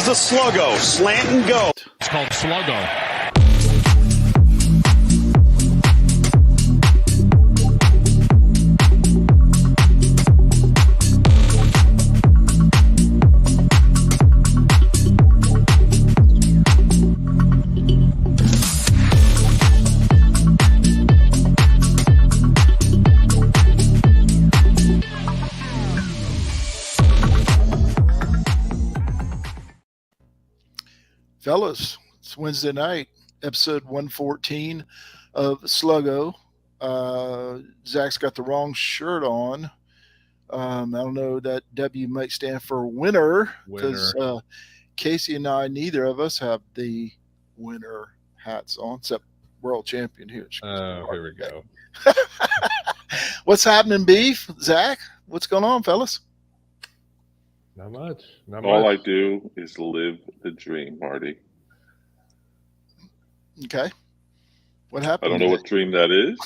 Here's the sluggo. Slant and go. It's called sluggo. Fellas, it's Wednesday night, episode 114 of Sluggo. Zach's got the wrong shirt on. I don't know, that W might stand for winner, because Casey and I, neither of us have the winner hats on, except world champion here. Oh, here we go. What's happening, Beef? Zach, what's going on, fellas? Not much. All I do is live the dream, Marty. Okay. What happened? I don't know what dream that is,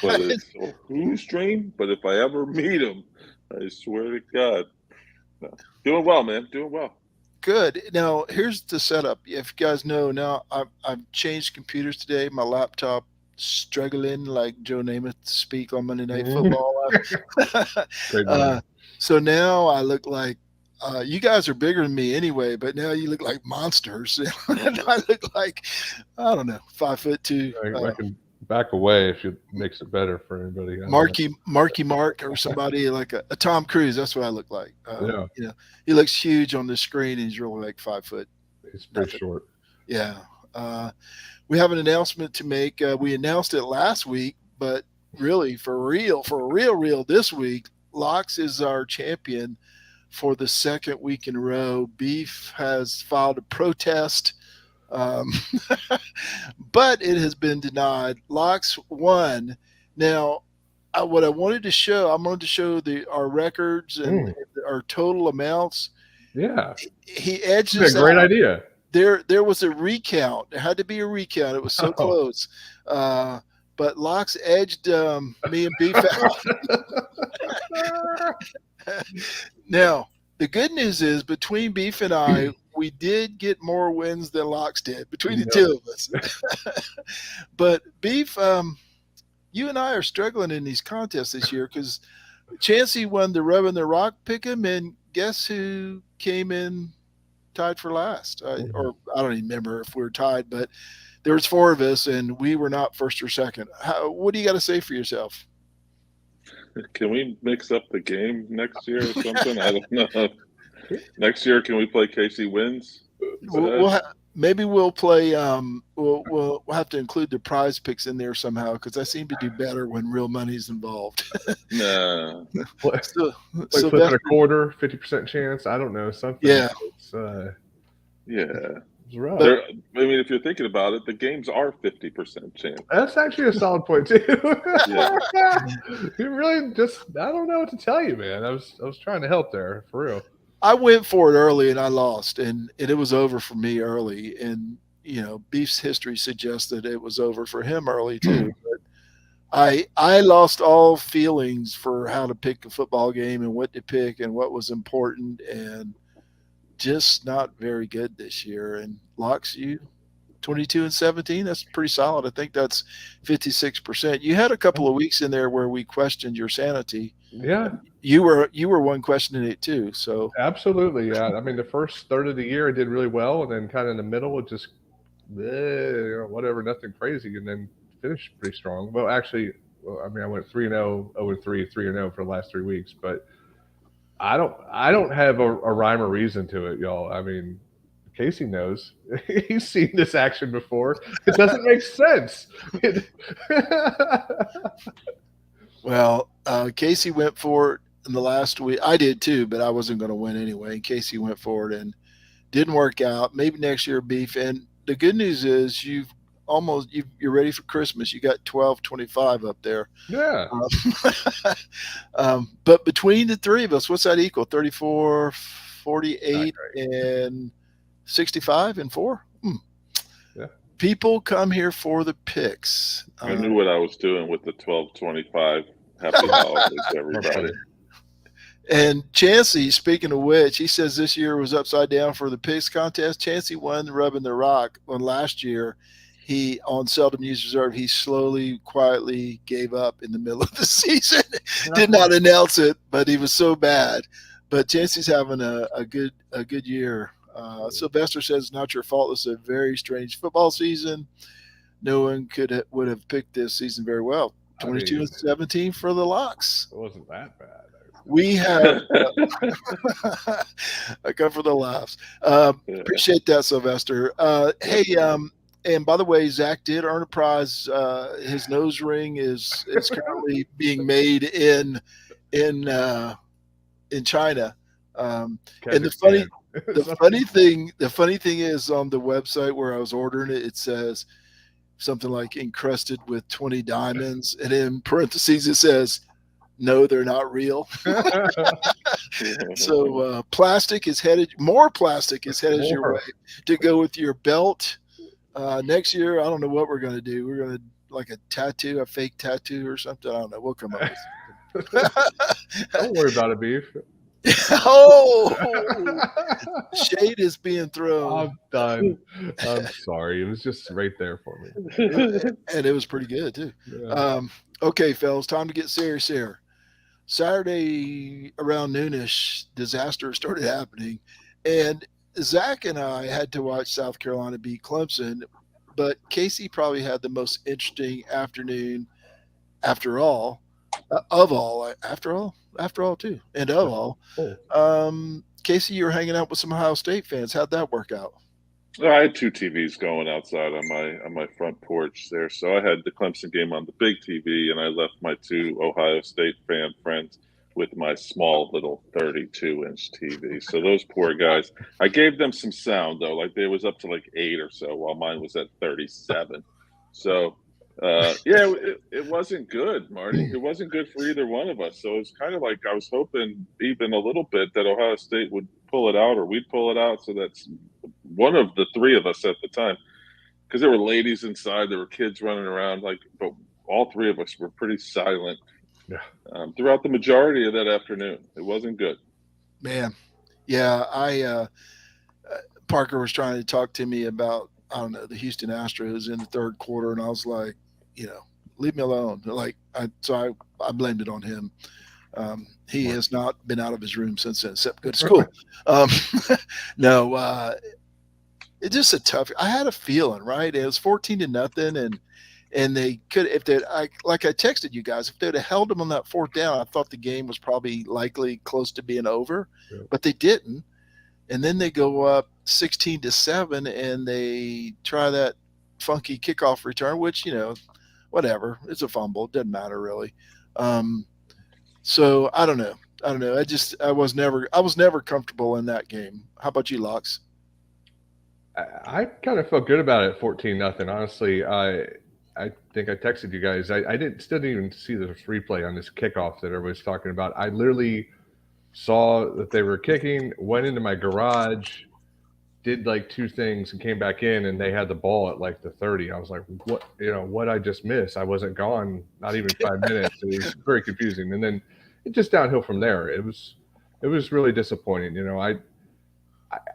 but it's whose dream. But if I ever meet him, I swear to God. No. Doing well, man. Doing well. Good. Now, here's the setup. If you guys know, now I've changed computers today. My laptop struggling like Joe Namath to speak on Monday Night Football. So now I look like, you guys are bigger than me anyway, but now you look like monsters. And I look like, I don't know, 5'2". I can back away if it makes it better for anybody. Marky Mark or somebody like a Tom Cruise. That's what I look like. Yeah. You know, he looks huge on the screen and he's really like 5 foot. He's pretty short. Yeah. We have an announcement to make. We announced it last week, but really for real this week, Locks is our champion for the second week in a row. Beef has filed a protest, but it has been denied. Locks won. Now, what I wanted to show, I'm going to show our records and our total amounts. Yeah. He edged us. That's a great idea. There was a recount. There had to be a recount. It was so close. But Locks edged me and Beef out. Now, the good news is between Beef and I, we did get more wins than Locks did, between the two of us. But Beef, you and I are struggling in these contests this year because Chancey won the Rub and the Rock Pick'em, and guess who came in tied for last? Or I don't even remember if we were tied, but there was four of us, and we were not first or second. What do you got to say for yourself? Can we mix up the game next year or something? I don't know. Next year, can we play Casey Wins? Maybe we'll play. We'll have to include the prize picks in there somehow because I seem to do better when real money's involved. No. Flip a quarter, 50% chance. I don't know, something. Yeah. Yeah. It's rough. I mean, if you're thinking about it, the games are 50% chance. That's actually a solid point too. Yeah. You really I don't know what to tell you, man. I was trying to help there, for real. I went for it early and I lost, and it was over for me early. And Beef's history suggests that it was over for him early too. But I lost all feelings for how to pick a football game and what to pick and what was important, and just not very good this year. And Locks, you 22-17, that's pretty solid. I think that's 56%. You had a couple of weeks in there where we questioned your sanity. Yeah. You were one questioning it too. So absolutely, yeah. I mean, the first third of the year I did really well, and then kind of in the middle it just whatever, nothing crazy, and then finished pretty strong. Well, actually, I went 3-0, 0-3, 3-0 for the last 3 weeks, but I don't have a rhyme or reason to it, y'all. I mean, Casey knows. He's seen this action before. It doesn't make sense. Well, Casey went for it in the last week. I did too, but I wasn't going to win anyway. Casey went for it and didn't work out. Maybe next year, Beef. And the good news is you're ready for Christmas. You got 12-25 up there. Yeah. But between the three of us, what's that equal? 34, 48, and 65 and 4. Yeah. People come here for the picks. I knew what I was doing with the 12-25. Happy holidays, everybody. And Chansey, speaking of which, he says this year was upside down for the picks contest. Chansey won rubbing the rock when last year he on seldom used reserve. He slowly, quietly gave up in the middle of the season. Did not announce it, but he was so bad. But Chansey's having a good year. Sylvester says not your fault. It's a very strange football season. No one would have picked this season very well. 22-17 for the Locks. It wasn't that bad. We have I come for the laughs. Appreciate that, Sylvester. Hey, and by the way, Zach did earn a prize. His nose ring is currently being made in China. And the funny thing is on the website where I was ordering it, it says something like encrusted with 20 diamonds, and in parentheses it says, no, they're not real. So plastic is headed. More plastic is headed your way to go with your belt. Next year, I don't know what we're going to do. We're going to like a fake tattoo or something. I don't know. We'll come up with something. Don't worry about it, Beef. Oh, shade is being thrown. I'm done. I'm sorry. It was just right there for me. And it was pretty good, too. Yeah. Okay, fellas, time to get serious here. Saturday around noonish, disaster started happening, and Zach and I had to watch South Carolina beat Clemson, but Casey probably had the most interesting afternoon after all, too, and of all. Casey, you were hanging out with some Ohio State fans. How'd that work out? I had two TVs going outside on my front porch there. So I had the Clemson game on the big TV, and I left my two Ohio State fan friends with my small little 32-inch TV. So those poor guys, I gave them some sound, though. Like, they was up to like 8 or so, while mine was at 37. So, it wasn't good, Marty. It wasn't good for either one of us. So it's kind of like I was hoping even a little bit that Ohio State would pull it out, or we'd pull it out, so that's one of the three of us at the time, because there were ladies inside, there were kids running around, but all three of us were pretty silent throughout the majority of that afternoon. It wasn't good. Man, yeah, Parker was trying to talk to me about, I don't know, the Houston Astros in the third quarter, and I was like, leave me alone. So I blamed it on him. He has not been out of his room since then, except go to school. No, it's just a tough. I had a feeling, right? It was 14-0, and they could, I texted you guys, if they'd have held them on that fourth down, I thought the game was probably likely close to being over, but they didn't. And then they go up 16-7, and they try that funky kickoff return, which, whatever, it's a fumble, it doesn't matter really. So I don't know. I was never comfortable in that game. How about you, Locks? I kind of felt good about it, 14-0. Honestly, I think I texted you guys. I still didn't even see the replay on this kickoff that everybody's talking about. I literally saw that they were kicking, went into my garage, did like two things, and came back in, and they had the ball at like the 30. I was like, what I just missed? I wasn't gone, not even 5 minutes. It was very confusing. And then it just downhill from there. It was really disappointing.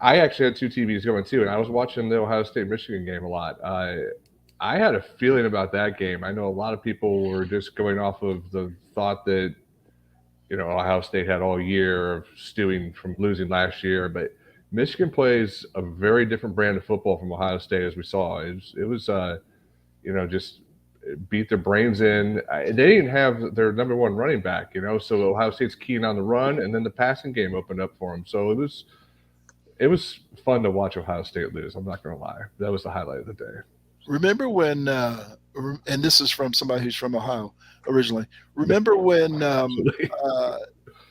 I actually had two TVs going too, and I was watching the Ohio State-Michigan game a lot. I had a feeling about that game. I know a lot of people were just going off of the thought that, Ohio State had all year of stewing from losing last year, but Michigan plays a very different brand of football from Ohio State, as we saw. It was just beat their brains in. They didn't have their number one running back, so Ohio State's keying on the run, and then the passing game opened up for them. So it was fun to watch Ohio State lose. I'm not going to lie. That was the highlight of the day. Remember when, and this is from somebody who's from Ohio originally. Remember when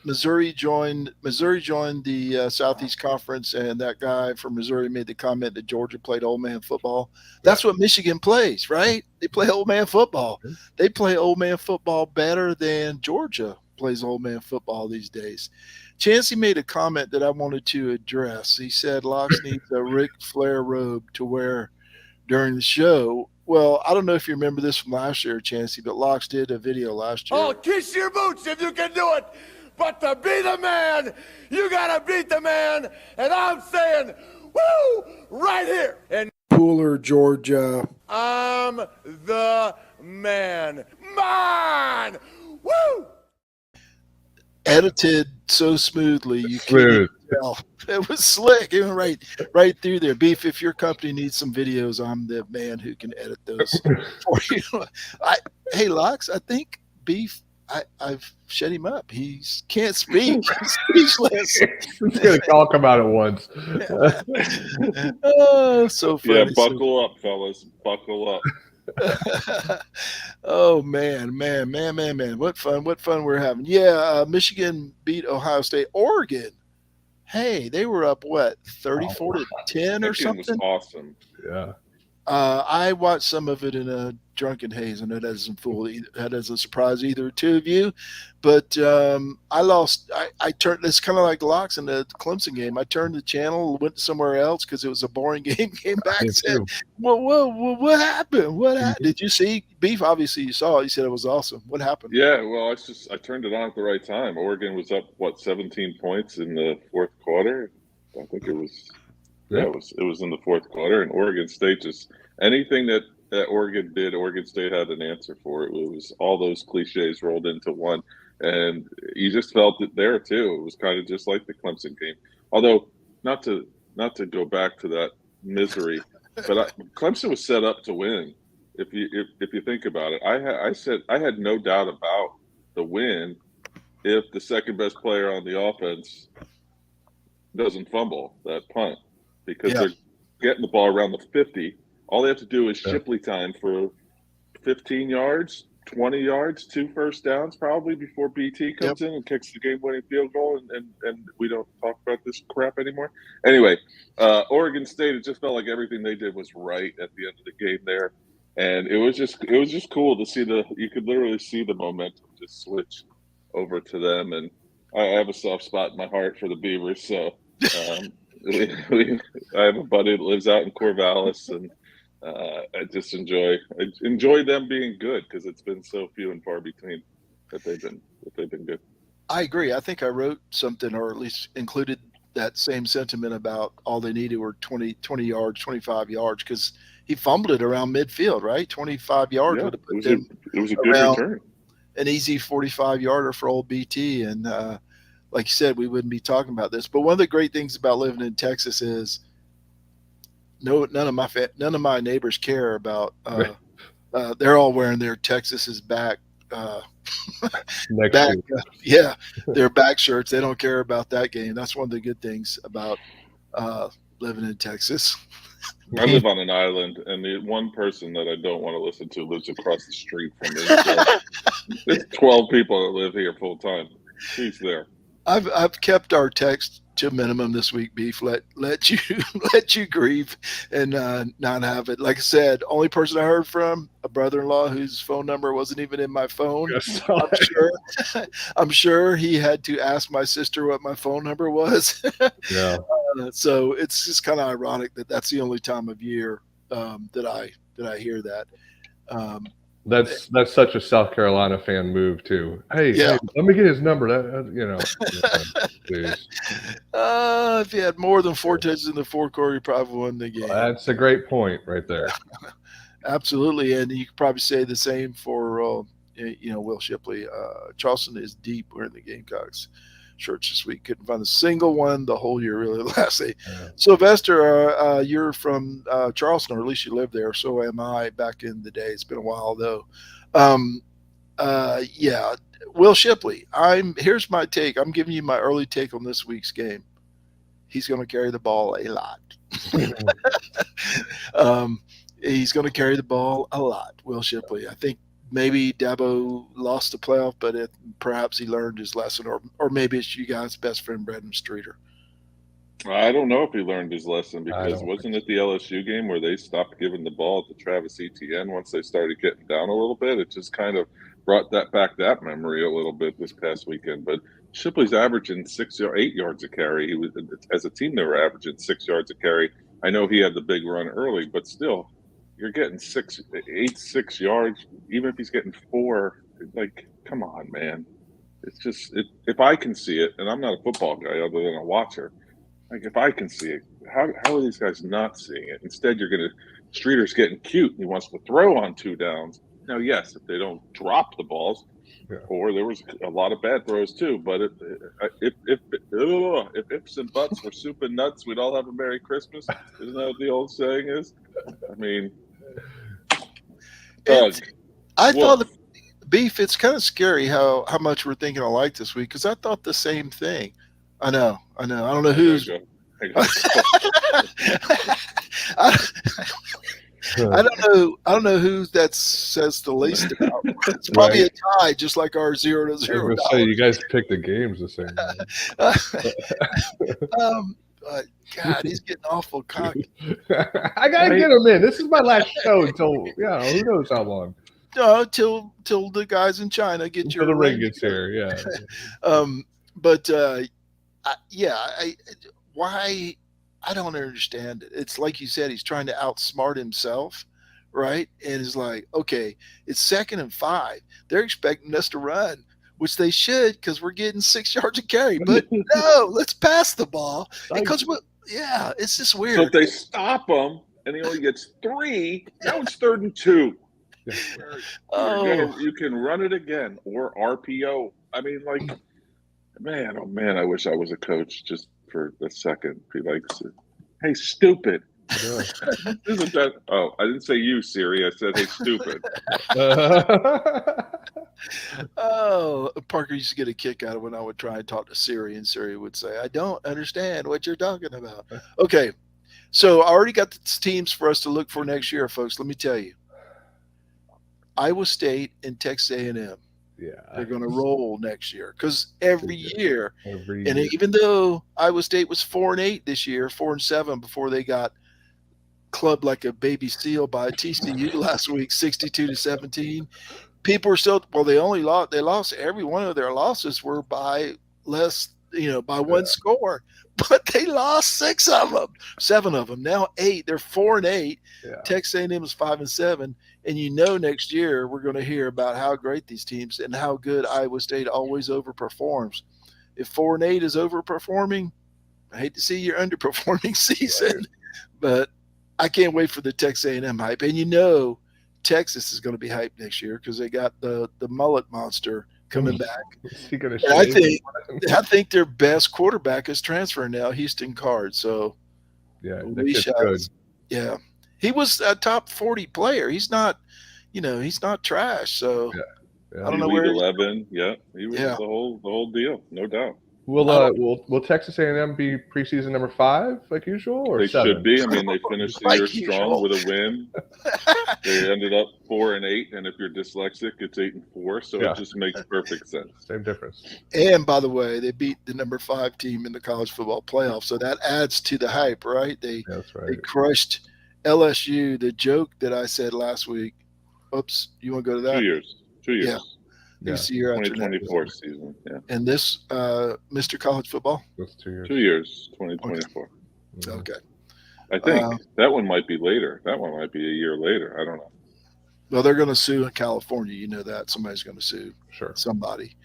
Missouri joined the Southeast Conference, and that guy from Missouri made the comment that Georgia played old man football? That's what Michigan plays, right? They play old man football. They play old man football better than Georgia plays old man football these days. Chancey made a comment that I wanted to address. He said Locks needs a Ric Flair robe to wear during the show. Well, I don't know if you remember this from last year, Chancey, but Locks did a video last year. Oh, kiss your boots if you can do it. But to be the man, you gotta beat the man. And I'm saying, woo, right here. And Pooler, Georgia. I'm the man. Man! Woo! Edited so smoothly you can't Smooth. even tell. It was slick. It went right through there. Beef, if your company needs some videos, I'm the man who can edit those for you. Hey, Lux, I think Beef, I've shut him up. He can't speak. He's speechless. It's going to all come out at once. Oh, so funny. Yeah, buckle up, fellas. Buckle up. Oh man. What fun we're having. Yeah, Michigan beat Ohio State. Oregon, hey, they were up what, 34 to 10 or That game was something. awesome. Yeah. I watched some of it in a drunken haze, and that doesn't surprise either two of you. But I lost. I turned. It's kind of like Locks in the Clemson game. I turned the channel, went somewhere else because it was a boring game. Came back and said, what happened? What happened? Did you see Beef? Obviously, you saw it. You said it was awesome. What happened? Yeah, well, I turned it on at the right time. Oregon was up 17 points in the fourth quarter. I think it was. Yeah, it was in the fourth quarter, and Oregon State just anything that Oregon did, Oregon State had an answer for it. It was all those cliches rolled into one, and you just felt it there too. It was kind of just like the Clemson game, although not to go back to that misery, but Clemson was set up to win. If you think about it, I said I had no doubt about the win if the second best player on the offense doesn't fumble that punt. Because they're getting the ball around the 50. All they have to do is Shipley time for 15 yards, 20 yards, 2 first downs probably before BT comes in and kicks the game-winning field goal, and we don't talk about this crap anymore. Anyway, Oregon State, it just felt like everything they did was right at the end of the game there. And it was just cool to see you could literally see the momentum just switch over to them. And I have a soft spot in my heart for the Beavers, so I have a buddy that lives out in Corvallis, and I just enjoy them being good because it's been so few and far between that they've been good. I agree. I think I wrote something, or at least included that same sentiment about all they needed were 20 yards, 25 yards, because he fumbled it around midfield, right? 25 yards would have put them. It was a good return. An easy 45-yarder for old BT, and like you said, we wouldn't be talking about this. But one of the great things about living in Texas is none of my neighbors care about. They're all wearing their Texas is back. Their back shirts. They don't care about that game. That's one of the good things about living in Texas. I live on an island, and the one person that I don't want to listen to lives across the street from me. So there's 12 people that live here full time. He's there. I've kept our text to a minimum this week, Beef. Let you grieve and not have it. Like I said, only person I heard from, a brother-in-law whose phone number wasn't even in my phone. I'm sure he had to ask my sister what my phone number was. Yeah. So it's just kind of ironic that that's the only time of year that I hear that. That's such a South Carolina fan move too. Hey, let me get his number. Please. If you had more than 4 touches in the fourth quarter, you probably won the game. That's a great point right there. Absolutely, and you could probably say the same for Will Shipley. Charleston is deep wearing the Gamecocks shirts this week. Couldn't find a single one the whole year, really. Last day. Yeah. Sylvester, you're from Charleston, or at least you lived there. So am I back in the day. It's been a while, though. Will Shipley, here's my take. I'm giving you my early take on this week's game. He's going to carry the ball a lot. He's going to carry the ball a lot, Will Shipley. I think maybe Dabo lost the playoff, but perhaps he learned his lesson, or maybe it's you guys' best friend, Brandon Streeter. I don't know if he learned his lesson, because wasn't it the LSU game where they stopped giving the ball to Travis Etienne once they started getting down a little bit? It just kind of brought that memory a little bit this past weekend. But Shipley's averaging 8 yards a carry. He was, as a team, they were averaging 6 yards a carry. I know he had the big run early, but still, you're getting 6 yards, even if he's getting 4. Like, come on, man. It's just if I can see it, and I'm not a football guy other than a watcher. Like if I can see it, how are these guys not seeing it? Instead, Streeter's getting cute. And he wants to throw on 2 downs. Now, yes, if they don't drop the balls, or there was a lot of bad throws too. But if ifs and buts were soup and nuts, we'd all have a Merry Christmas. Isn't that what the old saying is? I mean, Doug, I thought the Beef, it's kind of scary how much we're thinking alike this week because I thought the same thing. I know. I don't know who's. I don't know who that says the least about. It's probably a tie, just like our 0-0. I was say you guys pick the games the same way. God, he's getting awful cocky. I gotta get him in. This is my last show until who knows how long. No, till the guys in China get until the ring gets here. Yeah. Why? I don't understand it. It's like you said, he's trying to outsmart himself, right? And it's like, okay, it's 2nd and 5. They're expecting us to run, which they should because we're getting 6 yards a carry. But no, let's pass the ball because it's just weird. So if they stop him and he only gets 3, now it's 3rd and 2. You can run it again or RPO. I mean, like, man, oh man, I wish I was a coach just for a second. Be like, hey, stupid. Isn't that? Oh, I didn't say you, Siri. I said, hey, stupid. Oh, Parker used to get a kick out of when I would try and talk to Siri, and Siri would say, I don't understand what you're talking about. Okay, so I already got the teams for us to look for next year, folks. Let me tell you. Iowa State and Texas A&M. Yeah, they're going to roll next year because every year, and even though Iowa State was 4-8 this year, 4-7 before they got clubbed like a baby seal by TCU last week, 62-17. People are still they lost every one of their losses were by less, by one score, but they lost 6 of them, 7 of them, now 8. They're 4-8. Yeah. Texas A&M is 5-7. And next year we're going to hear about how great these teams and how good Iowa State always overperforms. If 4-8 is overperforming, I hate to see your underperforming season, but I can't wait for the Texas A&M hype. And Texas is going to be hyped next year because they got the mullet monster coming back. Is he gonna I think their best quarterback is transferring now, Houston Card. So good. Yeah. He was a top 40 player. He's not, he's not trash. So I don't know where 11. Yeah, he was the whole deal, no doubt. Will Texas A&M be preseason number 5 like usual, or they 7? should be? I mean, they finished the year strong with a win. They ended up 4-8, and if you're dyslexic, it's 8-4. So it just makes perfect sense. Same difference. And by the way, they beat the number 5 team in the college football playoff, so that adds to the hype, right? That's right. They crushed LSU. The joke that I said last week. Oops, you want to go to that? 2 years. 2 years. Yeah. It's the year 2024 season. Yeah. And this, Mr. College Football? That's 2 years. 2 years, 2024. Okay. I think that one might be later. That one might be a year later. I don't know. Well, they're going to sue in California. You know that. Somebody's going to sue somebody.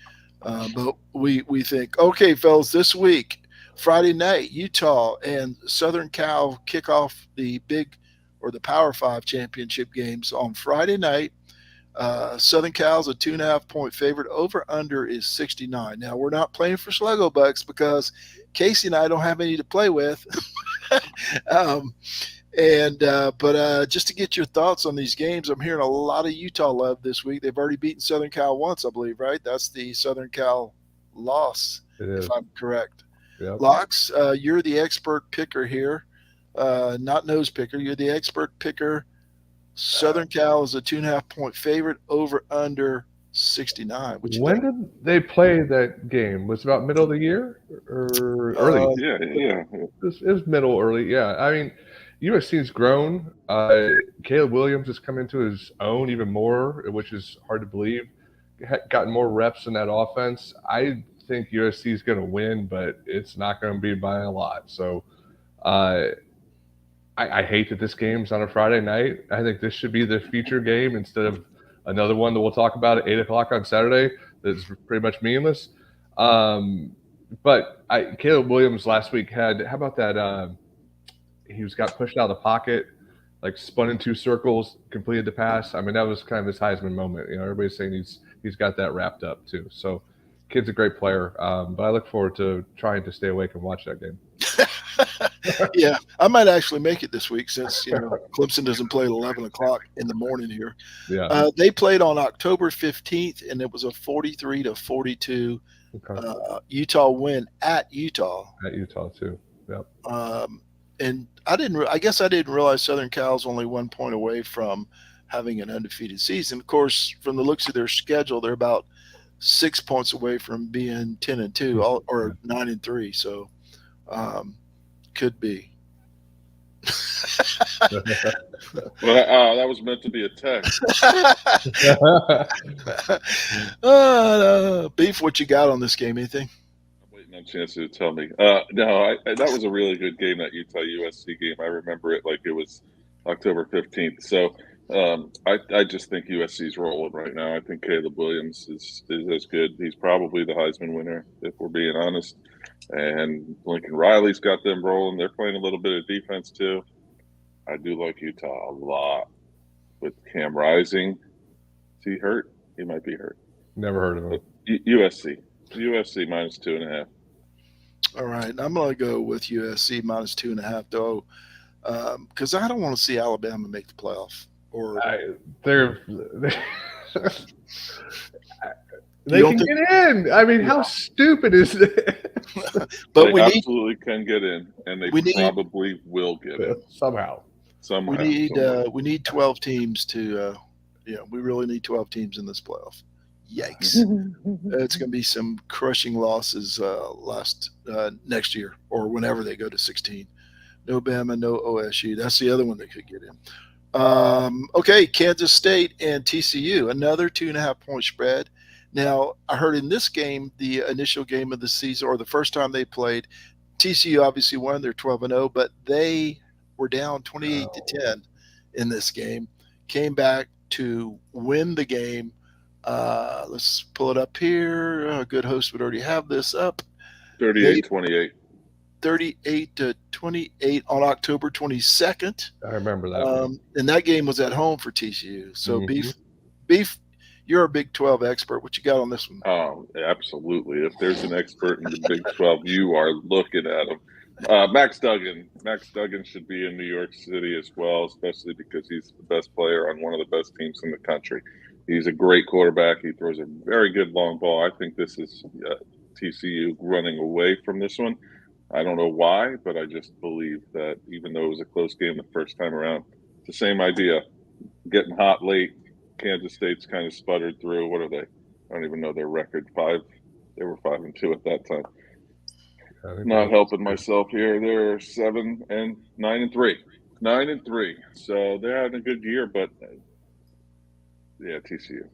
But we think, okay, fellas, this week, Friday night, Utah and Southern Cal kick off the the Power 5 championship games on Friday night. Southern Cal's a 2.5-point favorite. Over under is 69. Now we're not playing for Sluggo Bucks because Casey and I don't have any to play with. But just to get your thoughts on these games, I'm hearing a lot of Utah love this week. They've already beaten Southern Cal once, I believe, right? That's the Southern Cal loss, if I'm correct. Yep. Locks, you're the expert picker here, not nose picker. You're the expert picker. Southern Cal is a 2.5-point favorite. Over under 69. When did they play that game? Was it about middle of the year or early? Yeah. It was middle, early. Yeah. I mean, USC's grown. Caleb Williams has come into his own even more, which is hard to believe. Gotten more reps in that offense. I think USC is going to win, but it's not going to be by a lot. So I hate that this game's on a Friday night. I think this should be the feature game instead of another one that we'll talk about at 8 o'clock on Saturday. it's pretty much meaningless. But Caleb Williams last week had, how about that? He got pushed out of the pocket, like spun in 2 circles, completed the pass. I mean, that was kind of his Heisman moment. Everybody's saying he's got that wrapped up too. So, kid's a great player. But I look forward to trying to stay awake and watch that game. Yeah, I might actually make it this week since Clemson doesn't play at 11 o'clock in the morning here. Yeah. They played on October 15th, and it was a 43-42 Utah win at Utah. At Utah too. Yep. And I guess I didn't realize Southern Cal's only 1 point away from having an undefeated season. Of course, from the looks of their schedule, they're about 6 points away from being 10-2 or 9-3. So. Could be. Well, that was meant to be a text. Beef, what you got on this game? Anything? I'm waiting on Chancey to tell me. No, that was a really good game, that Utah USC game. I remember it like it was October 15th. So I just think USC's rolling right now. I think Caleb Williams is as good. He's probably the Heisman winner, if we're being honest. And Lincoln Riley's got them rolling. They're playing a little bit of defense too. I do like Utah a lot. With Cam Rising, is he hurt? He might be hurt. Never heard of him. USC minus 2.5. All right, I'm going to go with USC minus 2.5 though, because I don't want to see Alabama make the playoff. They can get in. I mean, how stupid is it? But they absolutely can get in, and they probably will get in somehow. We need 12 teams to. We really need 12 teams in this playoff. Yikes! It's going to be some crushing losses next year or whenever they go to 16. No Bama, no OSU. That's the other one that could get in. Okay, Kansas State and TCU, another 2.5 point spread. Now, I heard in this game, the initial game of the season, or the first time they played, TCU obviously won. They're 12-0, but they were down 28-10 in this game. Came back to win the game. Let's pull it up here. A good host would already have this up. 38-28. 38-28 on October 22nd. I remember that. And that game was at home for TCU. So Beef, you're a Big 12 expert. What you got on this one? Oh, absolutely. If there's an expert in the Big 12, you are looking at him. Max Duggan should be in New York City as well, especially because he's the best player on one of the best teams in the country. He's a great quarterback. He throws a very good long ball. I think this is TCU running away from this one. I don't know why, but I just believe that even though it was a close game the first time around, it's the same idea. Getting hot late. Kansas State's kind of sputtered through. What are they? I don't even know their record. They were 5-2 at that time. Not helping myself here. They're 9-3. 9-3. So they're having a good year, but yeah, TCU.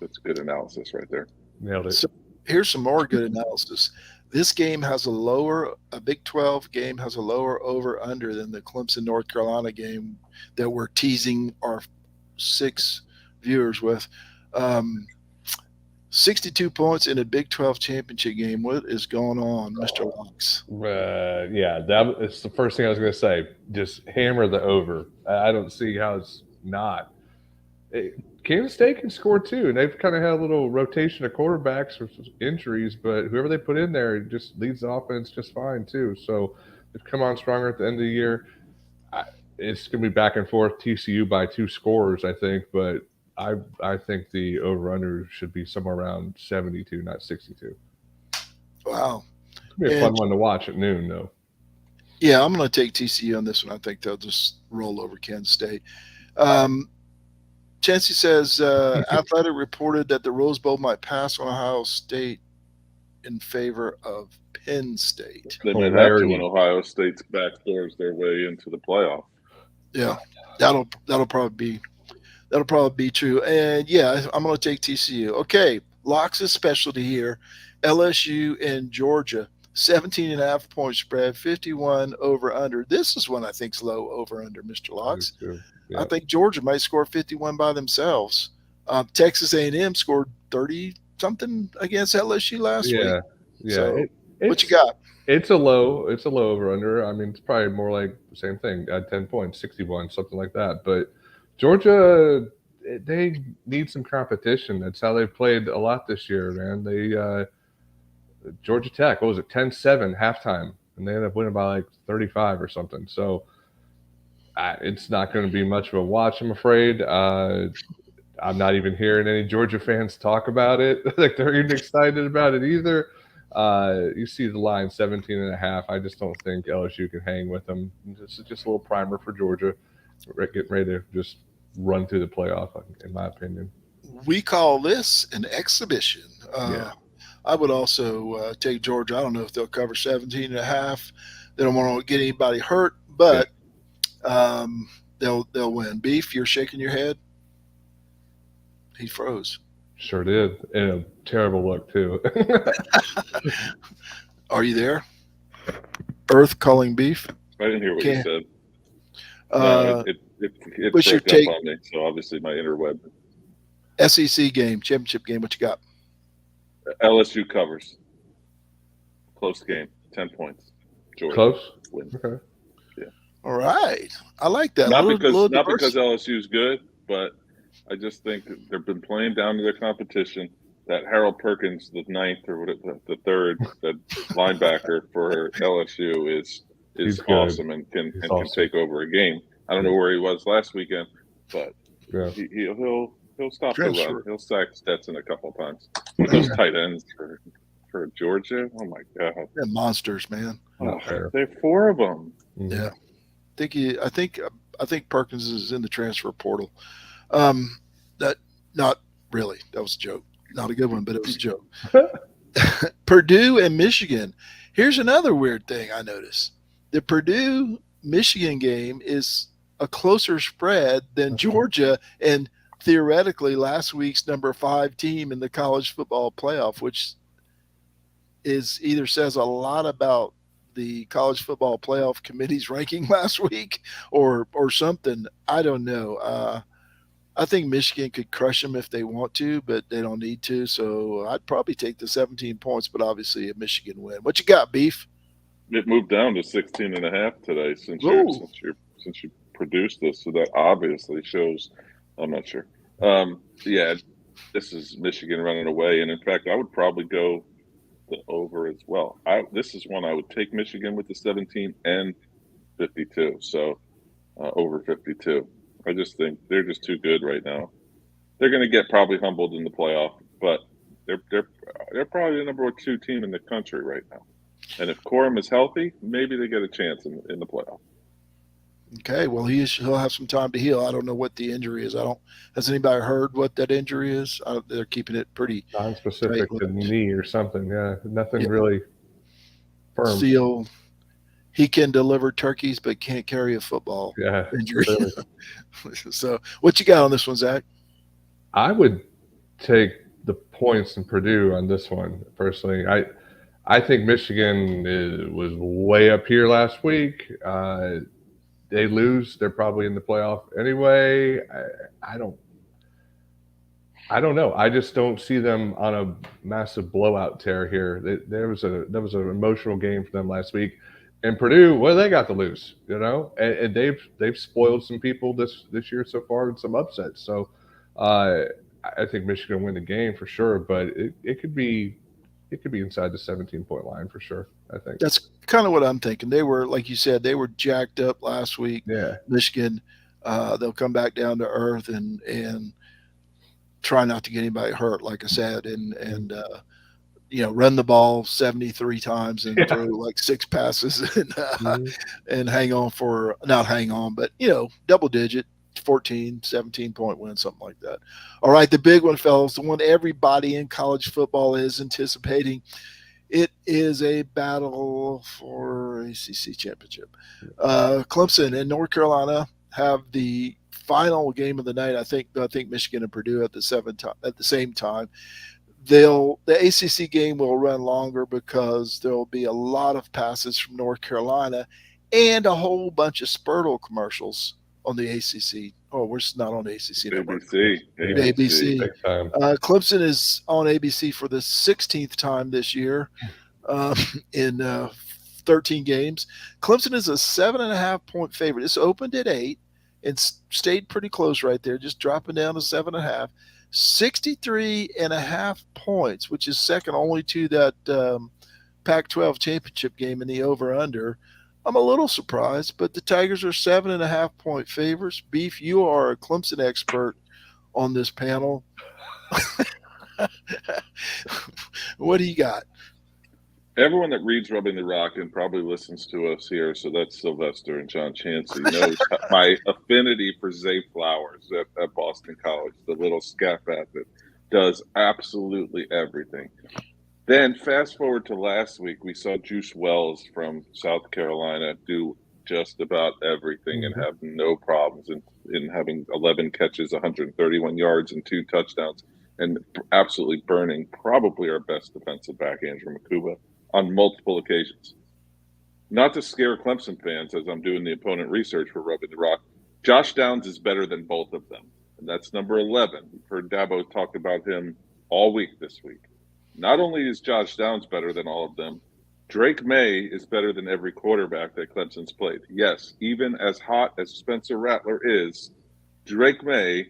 That's good analysis right there. Nailed it. So here's some more good analysis. This game has a Big 12 game has a lower over-under than the Clemson-North Carolina game that we're teasing our 6 viewers with. 62 points in a Big 12 championship game. What is going on, Mr. Locks? It's the first thing I was going to say. Just hammer the over. I don't see how it's not. Kansas State can score too, and they've kind of had a little rotation of quarterbacks with injuries, but whoever they put in there just leads the offense just fine too. So they've come on stronger at the end of the year. It's going to be back and forth, TCU by 2 scores, I think, but I think the over-under should be somewhere around 72, not 62. Wow. It's going to be a fun one to watch at noon, though. Yeah, I'm going to take TCU on this one. I think they'll just roll over Kansas State. Chancey says, Athletic reported that the Rose Bowl might pass on Ohio State in favor of Penn State. They might have to when Ohio State's backdoors their way into the playoff. Yeah, that'll probably be true. And yeah, I'm going to take TCU. Okay, Locks' specialty here. LSU and Georgia, 17.5 point spread, 51 over under. This is one I think's low over under, Mr. Locks. Yeah. I think Georgia might score 51 by themselves. Texas A&M scored 30 something against LSU last week. Yeah. So It, what you got? It's a low over under. I mean, it's probably more like the same thing at 10 points, 61, something like that. But Georgia, they need some competition. That's how they've played a lot this year, man. They Georgia Tech, what was it, 10-7 halftime, and they ended up winning by like 35 or something. So it's not going to be much of a watch, I'm afraid. I'm not even hearing any Georgia fans talk about it. Like they're even excited about it either. You see the line 17.5. I just don't think LSU can hang with them. This is just a little primer for Georgia, getting ready to just run through the playoff, in my opinion. We call this an exhibition. Yeah. I would also take Georgia. I don't know if they'll cover 17.5. They don't want to get anybody hurt, but they'll win. Beef, you're shaking your head. He froze. Sure did. And a terrible look, too. Are you there? Earth calling Beef? I didn't hear what you said. It what's your broke take? up on me, so obviously my interweb. SEC game, championship game, what you got? LSU covers. Close game, 10 points. Georgia Close? wins. Okay. Yeah. All right. I like that. Not because LSU is good, but I just think that they've been playing down to their competition. That Harold Perkins, the ninth or whatever, the third, the linebacker for LSU is awesome and can take over a game. I don't know where he was last weekend, but he'll stop the run. He'll sack Stetson a couple of times. With those tight ends for Georgia, oh my God, they're monsters, man. Oh, they're four of them. Yeah, I think Perkins is in the transfer portal. That not really. That was a joke. Not a good one, but it was a joke. Purdue and Michigan. Here's another weird thing I noticed. The Purdue-Michigan game is a closer spread than Georgia and theoretically last week's number 5 team in the college football playoff, which is either says a lot about the college football playoff committee's ranking last week or something. I don't know. I think Michigan could crush them if they want to, but they don't need to. So I'd probably take the 17 points, but obviously a Michigan win. What you got, Beef? It moved down to 16.5 today since you produced this. So that obviously shows. I'm not sure. Yeah, this is Michigan running away, and in fact, I would probably go the over as well. This is one I would take Michigan with the 17 and 52. So over 52. I just think they're just too good right now. They're going to get probably humbled in the playoff, but they're probably the number 2 team in the country right now. And if Corum is healthy, maybe they get a chance in the playoff. Okay, well he'll have some time to heal. I don't know what the injury is. Has anybody heard what that injury is? They're keeping it pretty non-specific to knee or something. Yeah, nothing really firm. Still, he can deliver turkeys but can't carry a football. Yeah, injury. Really. So, what you got on this one, Zach? I would take the points in Purdue on this one personally. I think Michigan was way up here last week. They lose, they're probably in the playoff anyway. I don't know. I just don't see them on a massive blowout tear here. There was an emotional game for them last week. And Purdue, what do they got to lose? And they've spoiled some people this year so far in some upsets. So I think Michigan will win the game for sure, but it could be inside the 17-point line for sure. I think that's kind of what I'm thinking. They were, like you said, they were jacked up last week. Yeah, Michigan, they'll come back down to earth and try not to get anybody hurt, like I said, and run the ball 73 times and throw like 6 passes and not hang on, but double digit 14, 17-point win, something like that. All right, the big one, fellas, the one everybody in college football is anticipating. It is a battle for ACC championship. Clemson and North Carolina have the final game of the night. I think Michigan and Purdue at the same time. The ACC game will run longer because there will be a lot of passes from North Carolina and a whole bunch of Spurtle commercials on the ACC. Oh, we're not on the ACC network. ABC. ABC. Big time. Clemson is on ABC for the 16th time this year in 13 games. Clemson is a 7.5-point favorite. It's opened at 8 and stayed pretty close right there, just dropping down to 7.5. 63.5 points, which is second only to that Pac-12 championship game in the over-under. I'm a little surprised, but the Tigers are 7.5-point favorites. Beef, you are a Clemson expert on this panel. What do you got? Everyone that reads Rubbing the Rock and probably listens to us here, so that's Sylvester and John Chansey, knows my affinity for Zay Flowers at Boston College, the little scat bat that does absolutely everything. Then fast forward to last week, we saw Juice Wells from South Carolina do just about everything and have no problems in having 11 catches, 131 yards, and 2 touchdowns, and absolutely burning probably our best defensive back, Andrew Makuba, on multiple occasions. Not to scare Clemson fans as I'm doing the opponent research for Rubbing the Rock, Josh Downs is better than both of them, and that's number 11. We've heard Dabo talk about him all week this week. Not only is Josh Downs better than all of them, Drake May is better than every quarterback that Clemson's played. Yes, even as hot as Spencer Rattler is, Drake May,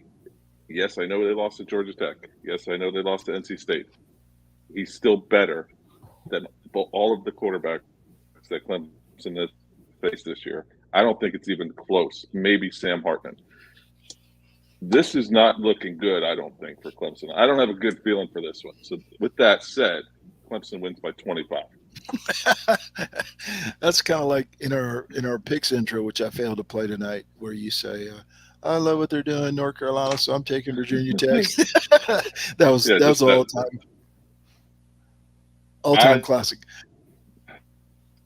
yes, I know they lost to Georgia Tech. Yes, I know they lost to NC State. He's still better than all of the quarterbacks that Clemson has faced this year. I don't think it's even close. Maybe Sam Hartman. This is not looking good, I don't think, for Clemson. I don't have a good feeling for this one. So with that said, Clemson wins by 25. That's kind of like in our picks intro, which I failed to play tonight, where you say, I love what they're doing, North Carolina, so I'm taking Virginia Tech. that was all time classic.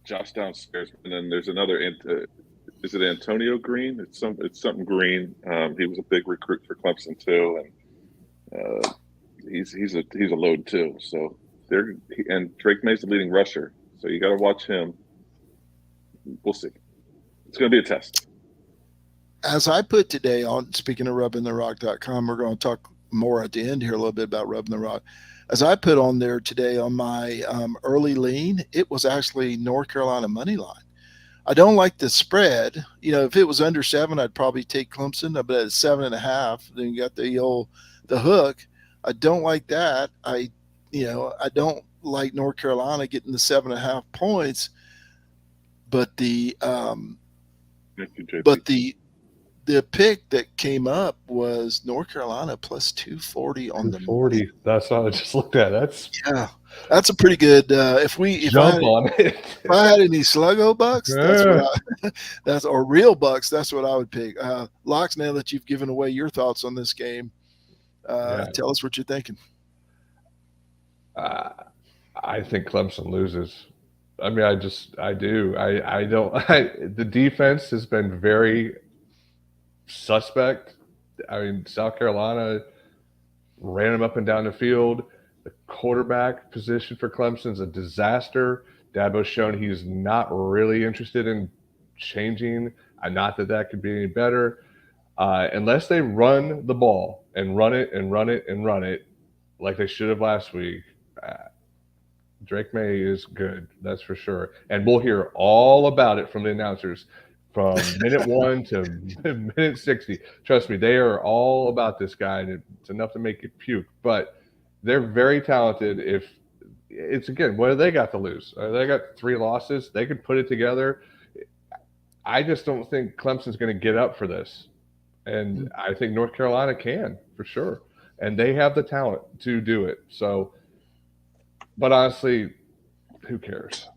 Josh Downs scares me. And then there's another is it Antonio Green? It's something Green. He was a big recruit for Clemson too, and he's a load too. So and Drake May's the leading rusher, so you got to watch him. We'll see. It's going to be a test. As I put today on, speaking of rubbingtherock.com, we're going to talk more at the end here a little bit about Rubbing the Rock. As I put on there today on my early lean, it was actually North Carolina money line. I don't like the spread. You know, if it was under 7, I'd probably take Clemson. But at 7.5, then you got the hook. I don't like that. I don't like North Carolina getting the 7.5 points. But the pick that came up was North Carolina plus 240 on the 40. That's what I just looked at. That's a pretty good. If I had any Sluggo bucks, or real bucks, that's what I would pick. Locks, now that you've given away your thoughts on this game, tell us what you're thinking. I think Clemson loses. I mean, I do. I don't. The defense has been very suspect. I mean, South Carolina ran them up and down the field. The quarterback position for Clemson is a disaster. Dabo's shown he's not really interested in changing. Not that could be any better. Unless they run the ball and run it like they should have last week, Drake May is good. That's for sure. And we'll hear all about it from the announcers from minute 1 to minute 60. Trust me, they are all about this guy, and it's enough to make you puke. But they're very talented. If it's, again, what do they got to lose? They got 3 losses. They could put it together. I just don't think Clemson's going to get up for this. And I think North Carolina can, for sure. And they have the talent to do it. So, but honestly, who cares?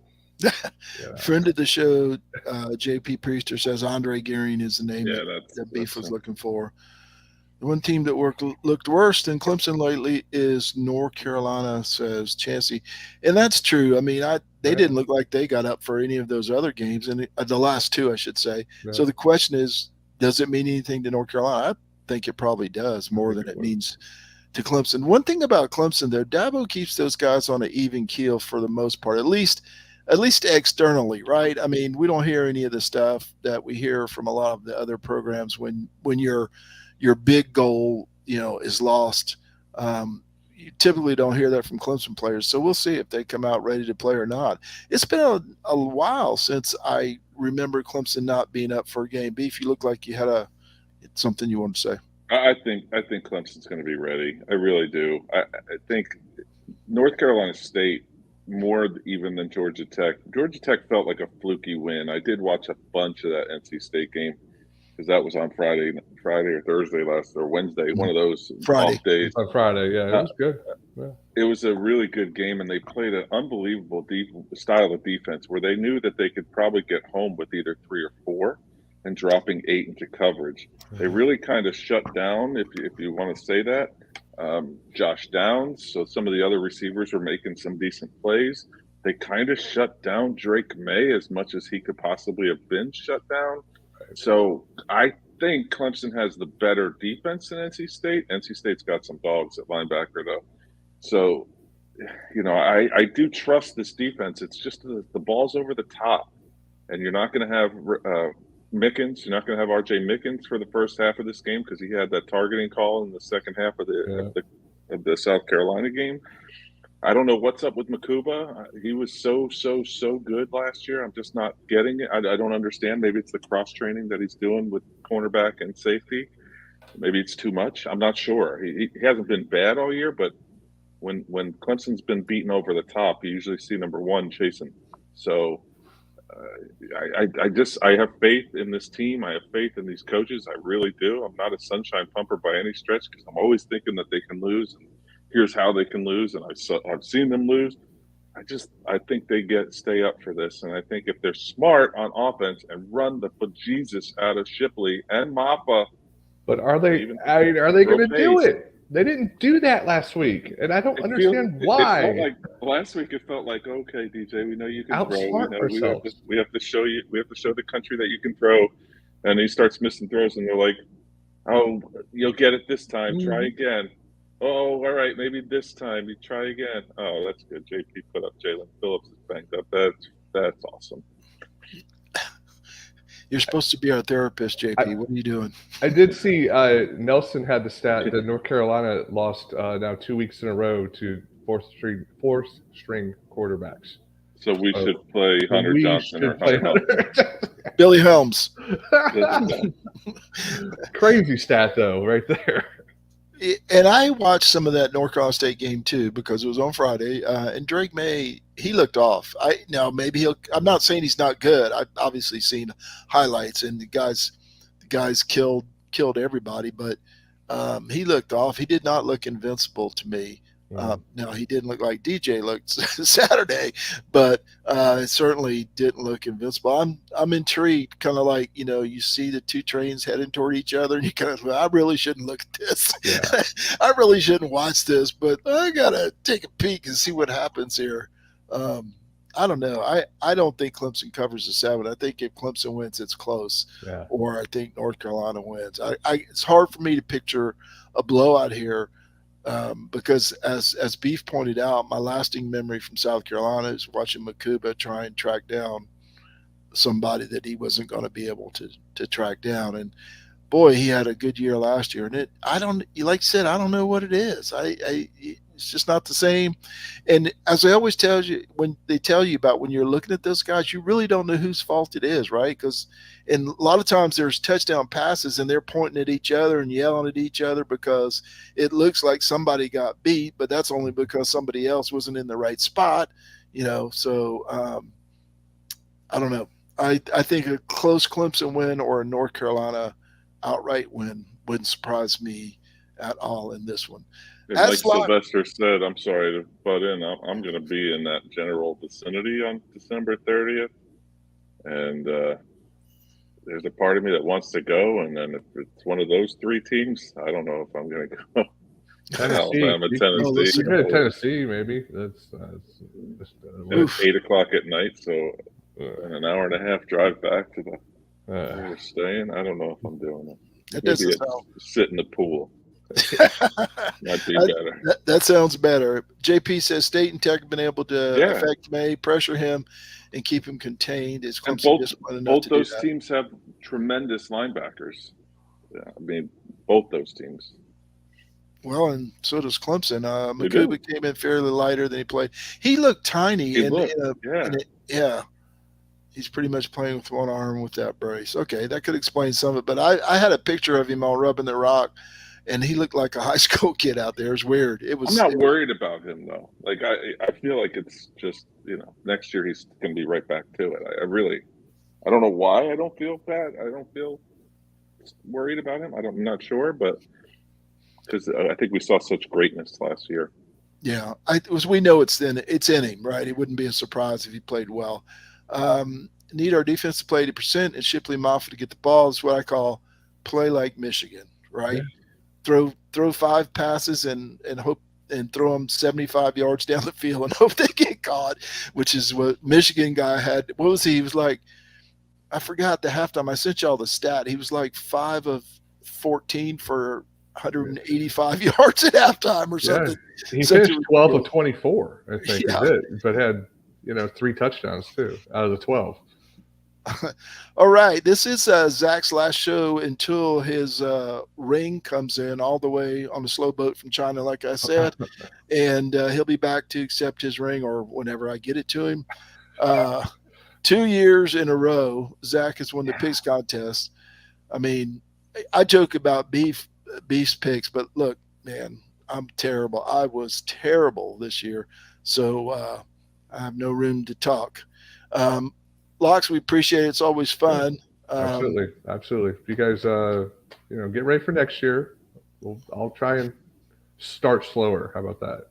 Friend of the show, JP Priester, says Andre Gearing is the name that Beef was looking for. The one team that looked worse than Clemson lately is North Carolina, says Chansey. And that's true. I mean, they didn't look like they got up for any of those other games, and the last 2, I should say. Yeah. So the question is, does it mean anything to North Carolina? I think it probably does, more than it means to Clemson. One thing about Clemson, though, Dabo keeps those guys on an even keel for the most part, at least at least externally, right? I mean, we don't hear any of the stuff that we hear from a lot of the other programs when your big goal, is lost. You typically don't hear that from Clemson players. So we'll see if they come out ready to play or not. It's been a while since I remember Clemson not being up for a game. Beef, you look like you had something you want to say. I think Clemson's going to be ready. I really do. I think North Carolina State more even than Georgia Tech. Georgia Tech felt like a fluky win. I did watch a bunch of that NC State game because that was on Friday or Thursday or Wednesday, one of those Friday. off days. On Friday, yeah, it was good. Yeah. It was a really good game, and they played an unbelievable style of defense where they knew that they could probably get home with either 3 or 4 and dropping 8 into coverage. They really kind of shut down, if you want to say that, Josh Downs. So some of the other receivers were making some decent plays. They kind of shut down Drake May as much as he could possibly have been shut down. So I think Clemson has the better defense than NC State. NC State's got some dogs at linebacker, though. So, I do trust this defense. It's just the ball's over the top. And you're not going to have Mickens. You're not going to have R.J. Mickens for the first half of this game because he had that targeting call in the second half of the South Carolina game. I don't know what's up with Makuba. He was so good last year. I'm just not getting it. I don't understand. Maybe it's the cross-training that he's doing with cornerback and safety. Maybe it's too much. I'm not sure. He hasn't been bad all year, but when Clemson's been beaten over the top, you usually see number one chasing. So I have faith in this team. I have faith in these coaches. I really do. I'm not a sunshine pumper by any stretch because I'm always thinking that they can lose. And here's how they can lose. And I've seen them lose. I think they stay up for this. And I think if they're smart on offense and run the bejesus out of Shipley and Mappa. But are they going to do it? They didn't do that last week, and I don't understand why. It felt like last week. It felt like, okay, DJ, we know you can throw. We have to show you. We have to show the country that you can throw. And he starts missing throws, and they're like, "Oh, you'll get it this time. Try again. Oh, all right, maybe this time you try again. Oh, that's good. JP put up. Jalen Phillips is banged up. That's awesome." You're supposed to be our therapist, JP. What are you doing? I did see Nelson had the stat that North Carolina lost now 2 weeks in a row to fourth string quarterbacks. So we should play Hunter Johnson or Hunter. Billy Helms. Crazy stat, though, right there. And I watched some of that North Carolina State game too because it was on Friday. And Drake May, he looked off. Maybe I'm not saying he's not good. I've obviously seen highlights, and the guys killed everybody. But he looked off. He did not look invincible to me. Now he didn't look like DJ looked Saturday, but it certainly didn't look invincible. I'm intrigued, kind of like you see the two trains heading toward each other, and you kind of I really shouldn't look at this. Yeah. I really shouldn't watch this, but I gotta take a peek and see what happens here. I don't know. I don't think Clemson covers the 7. I think if Clemson wins, it's close. Yeah. Or I think North Carolina wins. It's hard for me to picture a blowout here. Because as Beef pointed out, my lasting memory from South Carolina is watching Makuba try and track down somebody that he wasn't going to be able to track down. And boy, he had a good year last year. And like I said, I don't know what it is. It's just not the same. And as I always tell you, when they tell you about when you're looking at those guys, you really don't know whose fault it is, right? Because a lot of times there's touchdown passes and they're pointing at each other and yelling at each other because it looks like somebody got beat, but that's only because somebody else wasn't in the right spot, So I don't know. I think a close Clemson win or a North Carolina outright win wouldn't surprise me at all in this one. Like Sylvester said, I'm sorry to butt in. I'm going to be in that general vicinity on December 30th. And there's a part of me that wants to go. And then if it's one of those 3 teams, I don't know if I'm going to go. Alabama, Tennessee. You go to Tennessee, maybe. That's it's 8 o'clock at night. So in an hour and a half drive back to where we're staying. I don't know if I'm doing it. It doesn't sit in the pool. Might be better. That sounds better. JP says State and Tech have been able to Yeah. affect May, pressure him, and keep him contained. Is And Clemson disciplined enough both to do those that? teams have tremendous linebackers. Yeah, I mean, both those teams. Well, and so does Clemson. They do. Makuba came in fairly lighter than he played. He looked tiny. Yeah. He's pretty much playing with one arm with that brace. Okay, that could explain some of it. But I had a picture of him on Rubbing the Rock, and he looked like a high school kid out there. It was weird. I'm not worried about him, though. Like, I feel like it's just, next year he's going to be right back to it. I don't know why I don't feel bad. I don't feel worried about him. I'm not sure, but because I think we saw such greatness last year. Yeah, we know it's in him, right? It wouldn't be a surprise if he played well. Need our defense to play 80% and Shipley Moffitt to get the ball is what I call play like Michigan, right? Yeah. Throw 5 passes and hope and throw them 75 yards down the field and hope they get caught, which is what Michigan guy had. What was he? He was like, I forgot the halftime. I sent y'all the stat. He was like 5 of 14 for 185 yards at halftime or something. He finished 12 of 24, I think he did, but had 3 touchdowns too out of the 12. All right, this is Zach's last show until his ring comes in all the way on a slow boat from China, like I said, and he'll be back to accept his ring or whenever I get it to him. 2 years in a row, Zach has won the picks contest. I mean, I joke about Beef's picks, but look, man, I'm terrible. I was terrible this year, so I have no room to talk. Locks, we appreciate it. It's always fun. Absolutely. If you guys, get ready for next year. I'll try and start slower. How about that?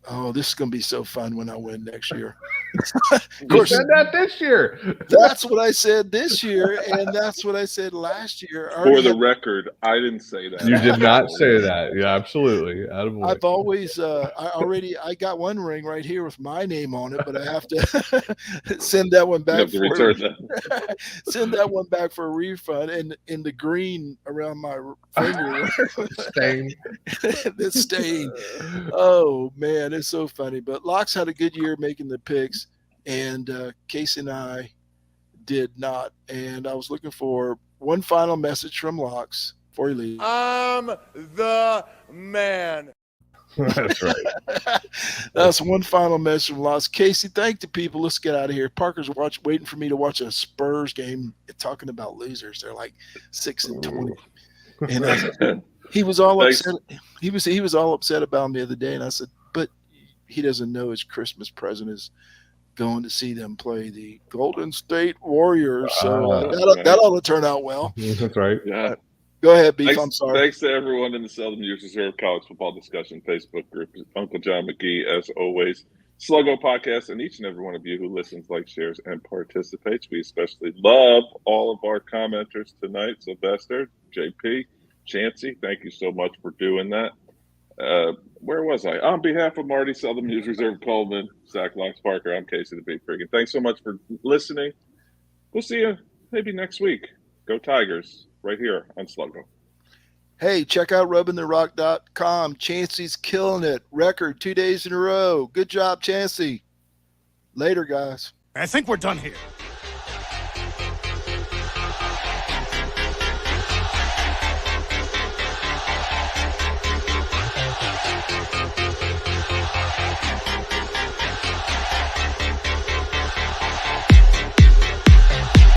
Oh, this is going to be so fun when I win next year. Of course, you said that this year. That's what I said this year, and that's what I said last year. For the record, I didn't say that. You did not say that. Yeah, absolutely. I've always, I got one ring right here with my name on it, but I have to send that one back. You have to return that. Send that one back for a refund, and in the green around my finger. Stain. The stain. Oh man, it's so funny. But Locks had a good year making the picks, and Casey and I did not. And I was looking for one final message from Locks before you leave. I'm the man. That's right. That's one final message from Locks. Casey, thank the people. Let's get out of here. Parker's waiting for me to watch a Spurs game. Talking about losers, they're like 6-20, and he was all upset. He was all upset about him the other day, and I said, but he doesn't know his Christmas present is going to see them play the Golden State Warriors. So that ought to turn out well. That's right. Yeah. Go ahead, Beef. I'm sorry. Thanks to everyone in the Seldom Used Reserve College Football Discussion Facebook group. Uncle John McGee, as always. Sluggo Podcast, and each and every one of you who listens, likes, shares, and participates. We especially love all of our commenters tonight. Sylvester, JP, Chancey, thank you so much for doing that. Where was I? On behalf of Marty, Seldom Used Reserve Coleman, Zach Locks Parker, I'm Casey the Big Friggin. Thanks so much for listening. We'll see you maybe next week. Go Tigers, right here on Sluggo. Hey, check out rubbingtherock.com. Chancey's killing it. Record 2 days in a row. Good job, Chancey. Later, guys. I think we're done here.